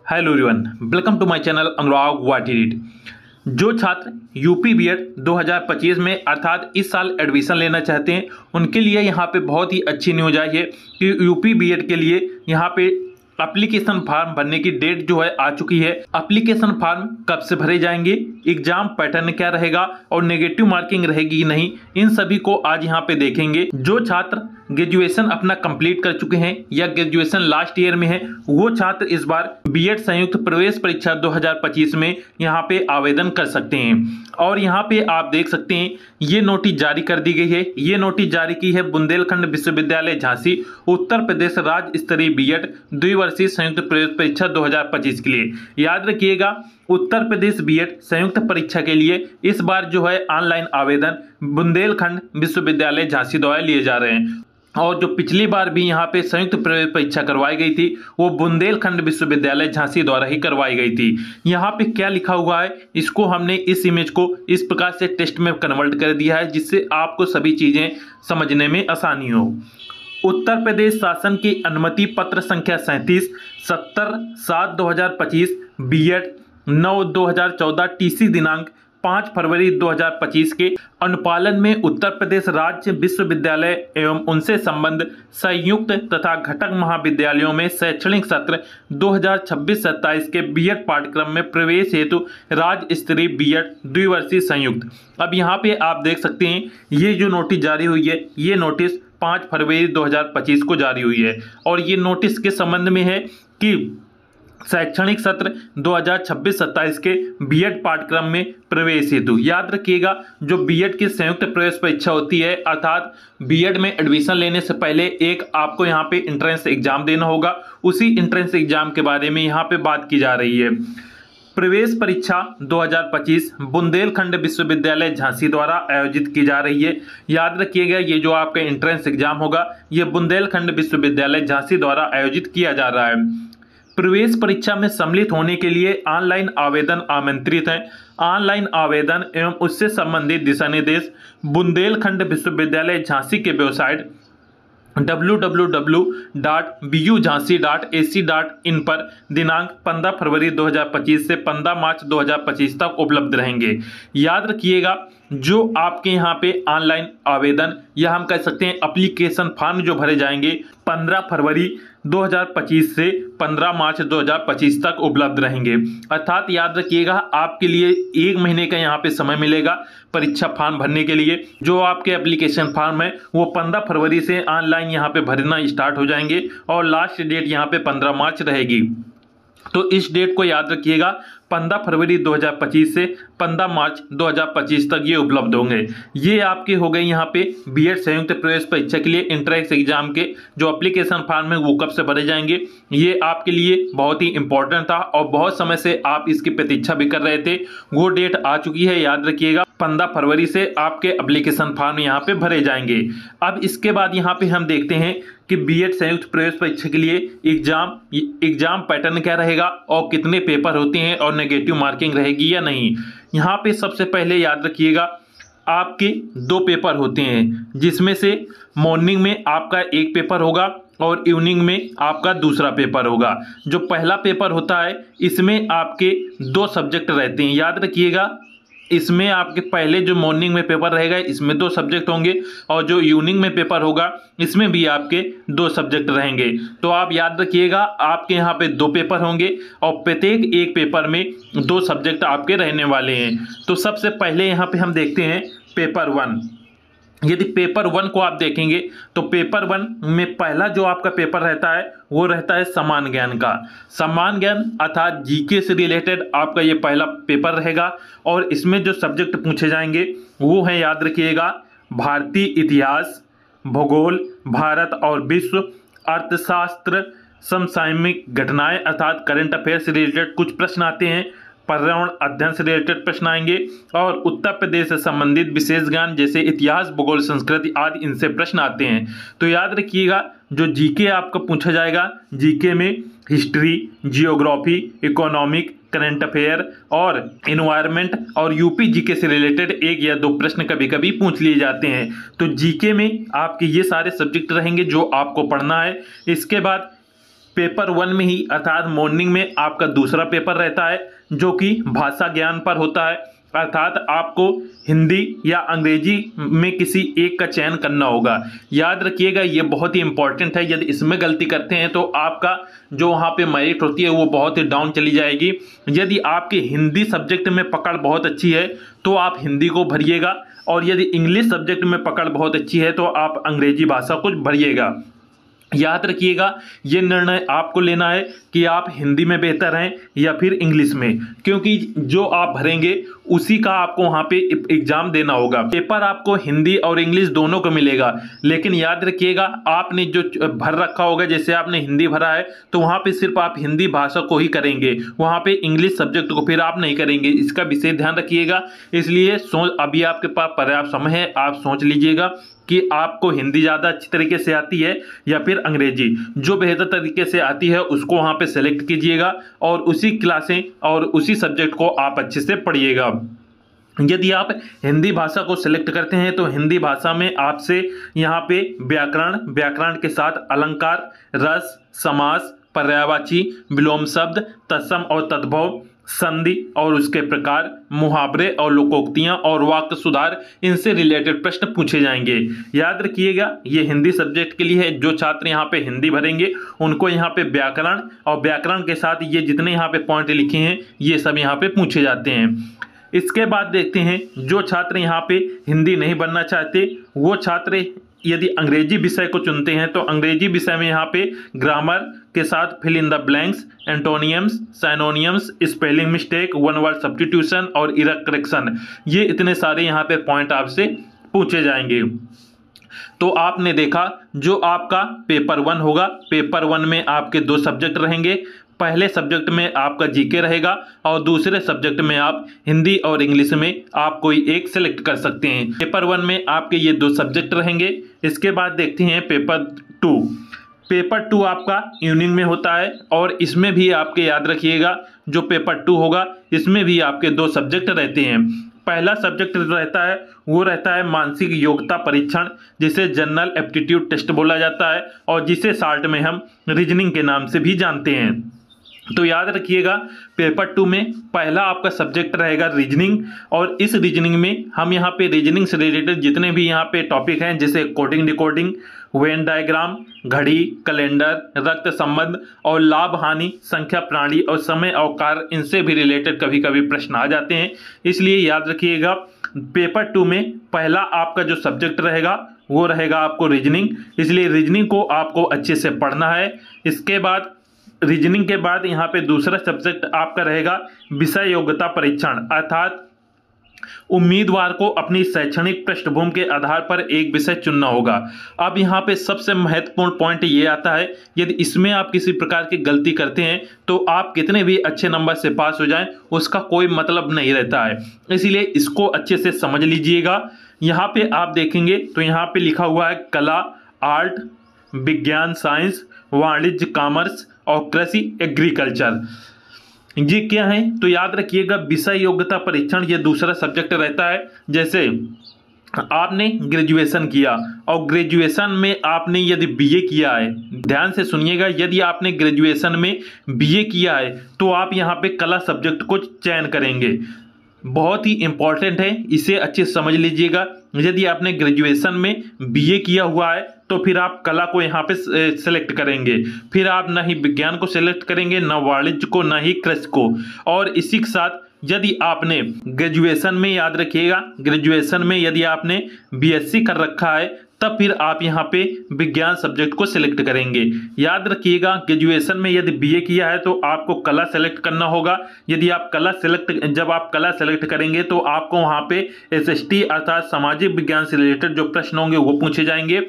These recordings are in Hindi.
Hello everyone, welcome to my channel Anurag what it. जो छात्र यूपी बीएड 2025 में अर्थात इस साल एडमिशन लेना चाहते हैं उनके लिए यहाँ पे बहुत ही अच्छी न्यूज आई है कि यूपी बीएड के लिए यहाँ पे एप्लीकेशन फॉर्म भरने की डेट जो है आ चुकी है। एप्लीकेशन फॉर्म कब से भरे जाएंगे, एग्जाम पैटर्न क्या रहेगा और नेगेटिव मार्किंग रहेगी नहीं, इन सभी को आज यहाँ पे देखेंगे। जो छात्र ग्रेजुएशन अपना कंप्लीट कर चुके हैं या ग्रेजुएशन लास्ट ईयर में है वो छात्र इस बार बीएड संयुक्त प्रवेश परीक्षा 2025 में यहाँ पे आवेदन कर सकते हैं। और यहाँ पे आप देख सकते हैं ये नोटिस जारी कर दी गई है। ये नोटिस जारी की है बुंदेलखंड विश्वविद्यालय झांसी उत्तर प्रदेश राज्य स्तरीय बीएड द्विवर्षीय संयुक्त प्रवेश परीक्षा 2025 के लिए। याद रखिएगा उत्तर प्रदेश बीएड संयुक्त परीक्षा के लिए इस बार जो है ऑनलाइन आवेदन बुंदेलखंड विश्वविद्यालय झांसी द्वारा लिए जा रहे हैं। और जो पिछली बार भी यहाँ पे संयुक्त प्रवेश परीक्षा करवाई गई थी वो बुंदेलखंड विश्वविद्यालय झांसी द्वारा ही करवाई गई थी। यहाँ पे क्या लिखा हुआ है इसको हमने इस इमेज को इस प्रकार से टेक्स्ट में कन्वर्ट कर दिया है जिससे आपको सभी चीजें समझने में आसानी हो। उत्तर प्रदेश शासन की अनुमति पत्र संख्या 37 70/7/2025 बीएड 9/2014 टीसी दिनांक 5 फरवरी 2025 के अनुपालन में उत्तर प्रदेश राज्य विश्वविद्यालय एवं उनसे संबद्ध संयुक्त तथा घटक महाविद्यालयों में शैक्षणिक सत्र 2026-27 के बीएड पाठ्यक्रम में प्रवेश हेतु राज्य स्तरीय बीएड द्विवर्षीय संयुक्त। अब यहाँ पे आप देख सकते हैं ये जो नोटिस जारी हुई है ये नोटिस 5 फरवरी 2025 को जारी हुई है और ये नोटिस के संबंध में है कि शैक्षणिक सत्र 2026-27 के बीएड पाठ्यक्रम में प्रवेश हेतु। याद रखिएगा जो बीएड की संयुक्त प्रवेश परीक्षा होती है अर्थात बीएड में एडमिशन लेने से पहले एक आपको यहाँ पे एंट्रेंस एग्जाम देना होगा, उसी एंट्रेंस एग्जाम के बारे में यहाँ पे बात की जा रही है। प्रवेश परीक्षा 2025 बुंदेलखंड विश्वविद्यालय झांसी द्वारा आयोजित की जा रही है। याद रखिएगा ये जो आपका एंट्रेंस एग्जाम होगा ये बुंदेलखंड विश्वविद्यालय झांसी द्वारा आयोजित किया जा रहा है। प्रवेश परीक्षा में सम्मिलित होने के लिए ऑनलाइन आवेदन आमंत्रित है। ऑनलाइन आवेदन एवं उससे संबंधित दिशा निर्देश बुंदेलखंड विश्वविद्यालय झांसी के वेबसाइट www.bujhansi.ac.in पर दिनांक 15 फरवरी 2025 से 15 मार्च 2025 तक उपलब्ध रहेंगे। याद रखिएगा जो आपके यहाँ पे ऑनलाइन आवेदन या हम कह सकते हैं एप्लीकेशन फॉर्म जो भरे जाएंगे 15 फरवरी 2025 से 15 मार्च 2025 तक उपलब्ध रहेंगे। अर्थात याद रखिएगा आपके लिए 1 महीने का यहाँ पे समय मिलेगा परीक्षा फॉर्म भरने के लिए। जो आपके एप्लीकेशन फॉर्म है वो 15 फरवरी से ऑनलाइन यहाँ पे भरना स्टार्ट हो जाएंगे और लास्ट डेट यहाँ पे 15 मार्च रहेगी। तो इस डेट को याद रखिएगा 15 फरवरी 2025 से 15 मार्च 2025 तक ये उपलब्ध होंगे। ये आपके हो गए यहाँ पे बीएड संयुक्त प्रवेश परीक्षा के लिए एंट्रेंस एग्जाम के जो एप्लीकेशन फॉर्म है वो कब से भरे जाएंगे। ये आपके लिए बहुत ही इंपॉर्टेंट था और बहुत समय से आप इसकी प्रतीक्षा भी कर रहे थे। वो डेट आ चुकी है, याद रखिएगा 15 फरवरी से आपके एप्लीकेशन फॉर्म यहाँ पे भरे जाएंगे। अब इसके बाद यहाँ पे हम देखते हैं कि बीएड संयुक्त प्रवेश परीक्षा के लिए एग्जाम पैटर्न क्या रहेगा और कितने पेपर होते हैं और नेगेटिव मार्किंग रहेगी या नहीं। यहाँ पे सबसे पहले याद रखिएगा आपके 2 पेपर होते हैं जिसमें से मॉर्निंग में आपका एक पेपर होगा और इवनिंग में आपका दूसरा पेपर होगा। जो पहला पेपर होता है इसमें आपके 2 सब्जेक्ट रहते हैं। याद रखिएगा इसमें आपके पहले जो मॉर्निंग में पेपर रहेगा इसमें 2 सब्जेक्ट होंगे और जो इवनिंग में पेपर होगा इसमें भी आपके 2 सब्जेक्ट रहेंगे। तो आप याद रखिएगा आपके यहाँ पे 2 पेपर होंगे और प्रत्येक एक पेपर में 2 सब्जेक्ट आपके रहने वाले हैं। तो सबसे पहले यहाँ पे हम देखते हैं पेपर 1। यदि पेपर 1 को आप देखेंगे तो पेपर 1 में पहला जो आपका पेपर रहता है वो रहता है समान ज्ञान का। समान ज्ञान अर्थात जीके से रिलेटेड आपका ये पहला पेपर रहेगा और इसमें जो सब्जेक्ट पूछे जाएंगे वो है, याद रखिएगा, भारतीय इतिहास, भूगोल, भारत और विश्व, अर्थशास्त्र, समसामयिक घटनाएं अर्थात करंट अफेयर से रिलेटेड कुछ प्रश्न आते हैं, पर्यावरण अध्ययन से रिलेटेड प्रश्न आएंगे और उत्तर प्रदेश से संबंधित विशेष ज्ञान जैसे इतिहास, भूगोल, संस्कृति आदि इनसे प्रश्न आते हैं। तो याद रखिएगा जो जीके आपका पूछा जाएगा जीके में history, geography, economic, current affair और एनवायरनमेंट और यूपी जीके से रिलेटेड 1 या 2 प्रश्न कभी कभी पूछ लिए जाते हैं। तो जीके में आपके ये सारे सब्जेक्ट रहेंगे जो आपको पढ़ना है। इसके बाद पेपर 1 में ही अर्थात मॉर्निंग में आपका दूसरा पेपर रहता है जो कि भाषा ज्ञान पर होता है, अर्थात आपको हिंदी या अंग्रेजी में किसी एक का चयन करना होगा। याद रखिएगा ये बहुत ही इंपॉर्टेंट है, यदि इसमें गलती करते हैं तो आपका जो वहाँ पे मेरिट होती है वो बहुत ही डाउन चली जाएगी। यदि आपके हिंदी सब्जेक्ट में पकड़ बहुत अच्छी है तो आप हिंदी को भरिएगा, और यदि इंग्लिश सब्जेक्ट में पकड़ बहुत अच्छी है तो आप अंग्रेजी भाषा को भरिएगा। याद रखिएगा ये निर्णय आपको लेना है कि आप हिंदी में बेहतर हैं या फिर इंग्लिश में, क्योंकि जो आप भरेंगे उसी का आपको वहाँ पे एग्जाम देना होगा। पेपर आपको हिंदी और इंग्लिश दोनों को मिलेगा, लेकिन याद रखिएगा आपने जो भर रखा होगा, जैसे आपने हिंदी भरा है तो वहाँ पे सिर्फ आप हिंदी भाषा को ही करेंगे, वहाँ पे इंग्लिश सब्जेक्ट को फिर आप नहीं करेंगे। इसका विशेष ध्यान रखिएगा। इसलिए अभी आपके पास पर्याप्त समय है, आप सोच लीजिएगा कि आपको हिंदी ज़्यादा अच्छी तरीके से आती है या फिर अंग्रेजी। जो बेहतर तरीके से आती है उसको वहाँ पे सेलेक्ट कीजिएगा और उसी क्लासें और उसी सब्जेक्ट को आप अच्छे से पढ़िएगा। यदि आप हिंदी भाषा को सिलेक्ट करते हैं तो हिंदी भाषा में आपसे यहाँ पे व्याकरण के साथ अलंकार, रस, समास, पर्यायवाची, विलोम शब्द, तत्सम और तद्भव, संधि और उसके प्रकार, मुहावरे और लोकोक्तियां और वाक्य सुधार, इनसे रिलेटेड प्रश्न पूछे जाएंगे। याद रखिएगा ये हिंदी सब्जेक्ट के लिए है। जो छात्र यहाँ पे हिंदी भरेंगे उनको यहाँ पे व्याकरण और व्याकरण के साथ ये जितने यहाँ पे पॉइंट लिखे हैं ये सब यहाँ पे पूछे जाते हैं। इसके बाद देखते हैं जो छात्र यहाँ पे हिंदी नहीं बनना चाहते वो छात्र यदि अंग्रेजी विषय को चुनते हैं तो अंग्रेजी विषय में यहाँ पे ग्रामर के साथ fill in the blanks, antonyms, synonyms, spelling mistake, one word substitution और इरर करेक्शन, ये इतने सारे यहाँ पे पॉइंट आपसे पूछे जाएंगे। तो आपने देखा जो आपका पेपर 1 होगा, पेपर 1 में आपके 2 सब्जेक्ट रहेंगे। पहले सब्जेक्ट में आपका जीके रहेगा और दूसरे सब्जेक्ट में आप हिंदी और इंग्लिश में आप कोई एक सिलेक्ट कर सकते हैं। पेपर 1 में आपके ये 2 सब्जेक्ट रहेंगे। इसके बाद देखते हैं पेपर 2। पेपर 2 आपका इवनिंग में होता है और इसमें भी आपके याद रखिएगा जो पेपर 2 होगा इसमें भी आपके 2 सब्जेक्ट रहते हैं। पहला सब्जेक्ट रहता है वो रहता है मानसिक योग्यता परीक्षण, जिसे जनरल एप्टीट्यूड टेस्ट बोला जाता है और जिसे शॉर्ट में हम रीजनिंग के नाम से भी जानते हैं। तो याद रखिएगा पेपर 2 में पहला आपका सब्जेक्ट रहेगा रीजनिंग, और इस रीजनिंग में हम यहाँ पे रीजनिंग से रिलेटेड जितने भी यहाँ पे टॉपिक हैं जैसे कोडिंग, डिकोडिंग, वेन डायग्राम, घड़ी, कैलेंडर, रक्त संबंध और लाभ हानि, संख्या प्रणाली और समय अवकार, इनसे भी रिलेटेड कभी कभी प्रश्न आ जाते हैं। इसलिए याद रखिएगा पेपर 2 में पहला आपका जो सब्जेक्ट रहेगा वो रहेगा आपको रीजनिंग, इसलिए रीजनिंग को आपको अच्छे से पढ़ना है। इसके बाद रीजनिंग के बाद यहाँ पे दूसरा सब्जेक्ट आपका रहेगा विषय योग्यता परीक्षण, अर्थात उम्मीदवार को अपनी शैक्षणिक पृष्ठभूमि के आधार पर एक विषय चुनना होगा। अब यहाँ पे सबसे महत्वपूर्ण पॉइंट ये आता है, यदि इसमें आप किसी प्रकार की गलती करते हैं तो आप कितने भी अच्छे नंबर से पास हो जाएं उसका कोई मतलब नहीं रहता है, इसीलिए इसको अच्छे से समझ लीजिएगा। यहाँ पे आप देखेंगे तो यहाँ पे लिखा हुआ है कला, आर्ट, विज्ञान साइंस, वाणिज्य कॉमर्स और कृषि एग्रीकल्चर, ये क्या है? तो याद रखिएगा विषय योग्यता परीक्षण ये दूसरा सब्जेक्ट रहता है। जैसे आपने ग्रेजुएशन किया और ग्रेजुएशन में आपने यदि बीए किया है, ध्यान से सुनिएगा, यदि आपने ग्रेजुएशन में बीए किया है तो आप यहाँ पे कला सब्जेक्ट को चयन करेंगे। बहुत ही इंपॉर्टेंट है, इसे अच्छे से समझ लीजिएगा। यदि आपने ग्रेजुएशन में बीए किया हुआ है तो फिर आप कला को यहाँ पे सेलेक्ट करेंगे, फिर आप ना ही विज्ञान को सेलेक्ट करेंगे, ना वाणिज्य को, ना ही कृषि को। और इसी के साथ यदि आपने ग्रेजुएशन में, याद रखिएगा ग्रेजुएशन में यदि आपने बीएससी कर रखा है तब फिर आप यहाँ पे विज्ञान सब्जेक्ट को सिलेक्ट करेंगे। याद रखिएगा ग्रेजुएशन में यदि बीए किया है तो आपको कला सेलेक्ट करना होगा। यदि आप जब आप कला सेलेक्ट करेंगे तो आपको वहाँ पे एसएसटी अर्थात सामाजिक विज्ञान से रिलेटेड जो प्रश्न होंगे वो पूछे जाएंगे।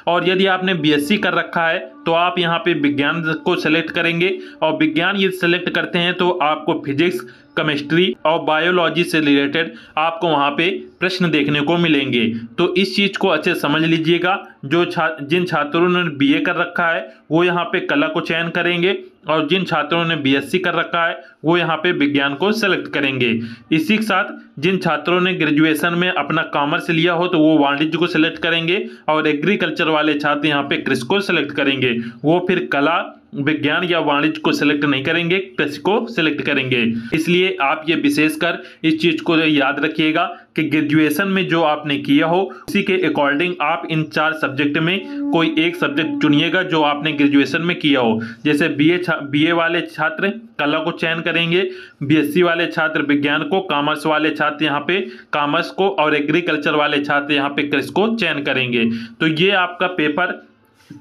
और यदि आपने बीएससी कर रखा है तो आप यहाँ पे विज्ञान को सेलेक्ट करेंगे, और विज्ञान यदि सेलेक्ट करते हैं तो आपको फिजिक्स, केमिस्ट्री और बायोलॉजी से रिलेटेड आपको वहाँ पे प्रश्न देखने को मिलेंगे। तो इस चीज़ को अच्छे समझ लीजिएगा। जिन छात्रों ने बीए कर रखा है वो यहाँ पे कला को चयन करेंगे, और जिन छात्रों ने बीएससी कर रखा है वो यहाँ पे विज्ञान को सेलेक्ट करेंगे। इसी के साथ जिन छात्रों ने ग्रेजुएशन में अपना कॉमर्स लिया हो तो वो वाणिज्य को सेलेक्ट करेंगे, और एग्रीकल्चर वाले छात्र यहाँ पे कृषि को सेलेक्ट करेंगे, वो फिर कला विज्ञान या वाणिज्य को सिलेक्ट नहीं करेंगे, कृषि को सिलेक्ट करेंगे। इसलिए आप ये विशेषकर इस चीज को याद रखिएगा कि ग्रेजुएशन में जो आपने किया हो उसी के अकॉर्डिंग आप इन 4 सब्जेक्ट में कोई एक सब्जेक्ट चुनिएगा जो आपने ग्रेजुएशन में किया हो। जैसे बीए वाले छात्र कला को चयन करेंगे, बीएससी वाले छात्र विज्ञान को, कॉमर्स वाले छात्र यहाँ पे कॉमर्स को और एग्रीकल्चर वाले छात्र यहाँ पे कृषि को चयन करेंगे। तो ये आपका पेपर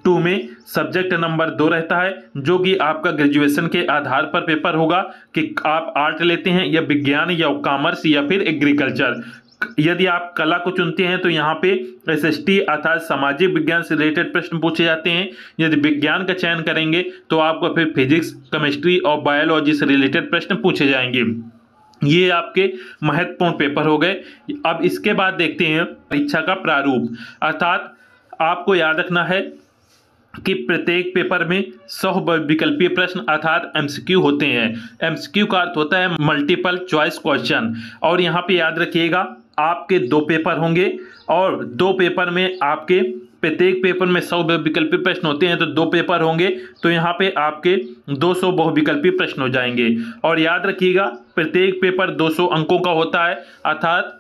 2 में सब्जेक्ट नंबर 2 रहता है, जो कि आपका ग्रेजुएशन के आधार पर पेपर होगा कि आप आर्ट लेते हैं या विज्ञान या कॉमर्स या फिर एग्रीकल्चर। यदि आप कला को चुनते हैं तो यहाँ पे एसएसटी अर्थात सामाजिक विज्ञान से रिलेटेड प्रश्न पूछे जाते हैं। यदि विज्ञान का चयन करेंगे तो आपको फिर फिजिक्स, केमिस्ट्री और बायोलॉजी से रिलेटेड प्रश्न पूछे जाएंगे। ये आपके महत्वपूर्ण पेपर हो गए। अब इसके बाद देखते हैं परीक्षा का प्रारूप, अर्थात आपको याद रखना है कि प्रत्येक पेपर में 100 विकल्पीय प्रश्न अर्थात एमसीक्यू होते हैं। एमसीक्यू का अर्थ होता है मल्टीपल चॉइस क्वेश्चन। और यहाँ पे याद रखिएगा आपके 2 पेपर होंगे और 2 पेपर में आपके प्रत्येक पेपर में 100 बहुविकल्पी प्रश्न होते हैं, तो 2 पेपर होंगे तो यहाँ पे आपके 200 बहुविकल्पी प्रश्न हो जाएंगे। और याद रखिएगा प्रत्येक पेपर 200 अंकों का होता है, अर्थात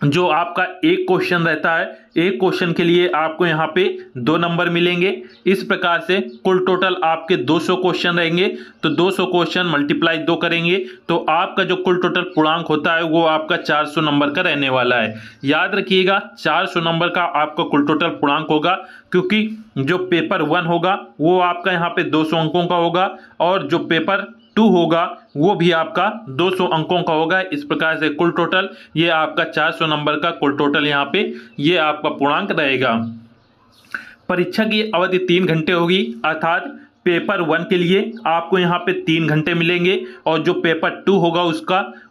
जो आपका एक क्वेश्चन रहता है, एक क्वेश्चन के लिए आपको यहाँ पे 2 नंबर मिलेंगे। इस प्रकार से कुल टोटल आपके 200 क्वेश्चन रहेंगे, तो 200 क्वेश्चन मल्टीप्लाई 2 करेंगे तो आपका जो कुल टोटल पूर्णांक होता है वो आपका 400 नंबर का रहने वाला है। याद रखिएगा 400 नंबर का आपका कुल टोटल पूर्णांक होगा, क्योंकि जो पेपर 1 होगा वो आपका यहाँ पे 200 अंकों का होगा और जो पेपर 2 होगा वो भी आपका 200 अंकों का होगा। इस प्रकार से कुल टोटल ये आपका 400 नंबर का कुल टोटल यहाँ पे ये आपका पूर्णांक रहेगा। परीक्षा की अवधि 3 घंटे होगी, अर्थात पेपर 1 के लिए आपको यहाँ पे 3 घंटे मिलेंगे और जो पेपर 2 होगा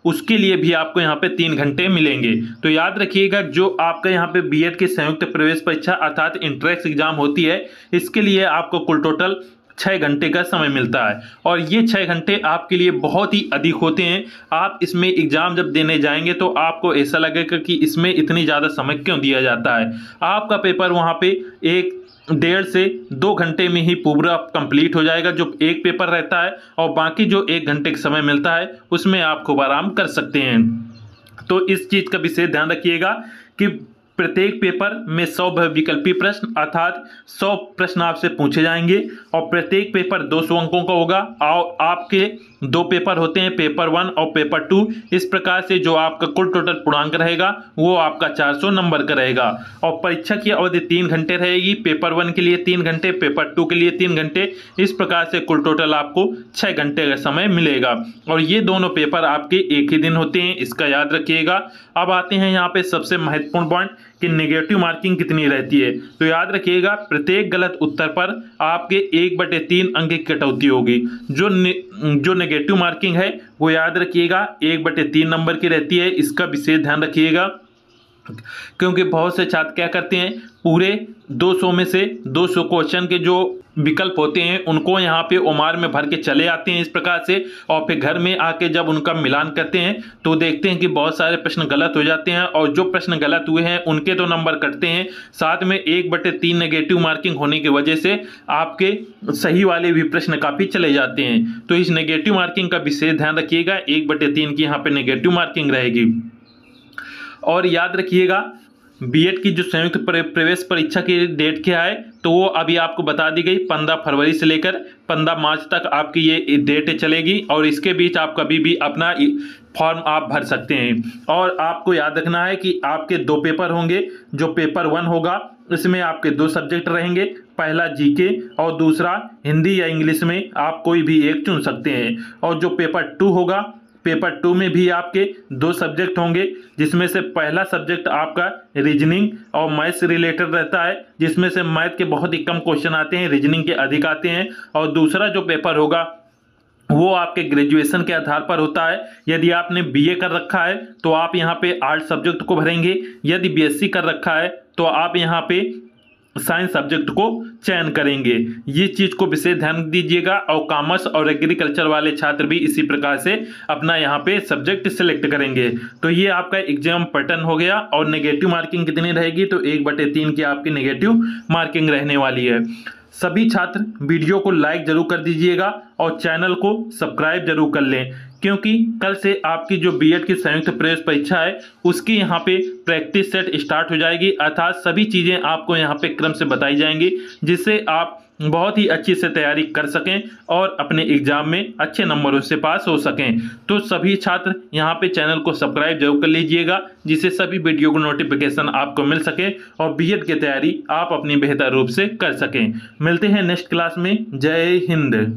उसके लिए भी आपको यहाँ पे 3 घंटे मिलेंगे। तो याद रखिएगा जो आपका यहाँ पे बीएड की संयुक्त प्रवेश परीक्षा अर्थात इंट्रेंस एग्जाम होती है, इसके लिए आपको कुल टोटल 6 घंटे का समय मिलता है और ये 6 घंटे आपके लिए बहुत ही अधिक होते हैं। आप इसमें एग्ज़ाम जब देने जाएंगे तो आपको ऐसा लगेगा कि इसमें इतनी ज़्यादा समय क्यों दिया जाता है। आपका पेपर वहाँ पे 1-1.5 से 2 घंटे में ही पूरा कंप्लीट हो जाएगा जो एक पेपर रहता है, और बाकी जो 1 घंटे का समय मिलता है उसमें आप खूब आराम कर सकते हैं। तो इस चीज़ का विशेष ध्यान रखिएगा कि प्रत्येक पेपर में 100 विकल्पी प्रश्न अर्थात 100 प्रश्न आपसे पूछे जाएंगे और प्रत्येक पेपर 200 अंकों का होगा। और आपके 2 पेपर होते हैं, पेपर 1 और पेपर 2। इस प्रकार से जो आपका कुल टोटल पूर्णांक रहेगा वो आपका 400 नंबर का रहेगा। और परीक्षा की अवधि 3 घंटे रहेगी, पेपर 1 के लिए 3 घंटे, पेपर 2 के लिए 3 घंटे। इस प्रकार से कुल टोटल आपको 6 घंटे का समय मिलेगा और ये दोनों पेपर आपके एक ही दिन होते हैं, इसका याद रखिएगा। अब आते हैं यहाँ पे सबसे महत्वपूर्ण पॉइंट कि नेगेटिव मार्किंग कितनी रहती है। तो याद रखिएगा प्रत्येक गलत उत्तर पर आपके 1/3 अंक की कटौती होगी। जो नेगेटिव मार्किंग है वो याद रखिएगा 1/3 नंबर की रहती है, इसका विशेष ध्यान रखिएगा। क्योंकि बहुत से छात्र क्या करते हैं, पूरे 200 में से 200 क्वेश्चन के जो विकल्प होते हैं उनको यहाँ पे ओमार में भर के चले आते हैं इस प्रकार से, और फिर घर में आके जब उनका मिलान करते हैं तो देखते हैं कि बहुत सारे प्रश्न गलत हो जाते हैं और जो प्रश्न गलत हुए हैं उनके 2 नंबर कटते हैं। साथ में 1/3 नेगेटिव मार्किंग होने की वजह से आपके सही वाले भी प्रश्न काफ़ी चले जाते हैं। तो इस नेगेटिव मार्किंग का विशेष ध्यान रखिएगा, 1/3 की यहाँ पे नेगेटिव मार्किंग रहेगी। और याद रखिएगा बीएड की जो संयुक्त प्रवेश परीक्षा की डेट क्या है, तो वो अभी आपको बता दी गई 15 फरवरी से लेकर 15 मार्च तक आपकी ये डेट चलेगी और इसके बीच आप कभी भी अपना फॉर्म आप भर सकते हैं। और आपको याद रखना है कि आपके 2 पेपर होंगे। जो पेपर 1 होगा इसमें आपके 2 सब्जेक्ट रहेंगे, पहला जीके और दूसरा हिंदी या इंग्लिश में आप कोई भी एक चुन सकते हैं। और जो पेपर 2 होगा, पेपर 2 में भी आपके 2 सब्जेक्ट होंगे, जिसमें से पहला सब्जेक्ट आपका रीजनिंग और मैथ से रिलेटेड रहता है, जिसमें से मैथ के बहुत ही कम क्वेश्चन आते हैं, रीजनिंग के अधिक आते हैं। और दूसरा जो पेपर होगा वो आपके ग्रेजुएशन के आधार पर होता है। यदि आपने बीए कर रखा है तो आप यहाँ पे आर्ट सब्जेक्ट को भरेंगे, यदि बीएससी कर रखा है तो आप यहाँ पे साइंस सब्जेक्ट को चयन करेंगे। ये चीज़ को विशेष ध्यान दीजिएगा। और कॉमर्स और एग्रीकल्चर वाले छात्र भी इसी प्रकार से अपना यहाँ पे सब्जेक्ट सिलेक्ट करेंगे। तो ये आपका एग्जाम पैटर्न हो गया। और नेगेटिव मार्किंग कितनी रहेगी, तो 1/3 की आपकी नेगेटिव मार्किंग रहने वाली है। सभी छात्र वीडियो को लाइक जरूर कर दीजिएगा और चैनल को सब्सक्राइब जरूर कर लें, क्योंकि कल से आपकी जो बीएड की संयुक्त प्रवेश परीक्षा है उसकी यहाँ पे प्रैक्टिस सेट स्टार्ट हो जाएगी। अर्थात सभी चीज़ें आपको यहाँ पे क्रम से बताई जाएंगी, जिससे आप बहुत ही अच्छी से तैयारी कर सकें और अपने एग्जाम में अच्छे नंबरों से पास हो सकें। तो सभी छात्र यहाँ पे चैनल को सब्सक्राइब जरूर कर लीजिएगा, जिससे सभी वीडियो को नोटिफिकेशन आपको मिल सके और बीएड की तैयारी आप अपनी बेहतर रूप से कर सकें। मिलते हैं नेक्स्ट क्लास में। जय हिंद।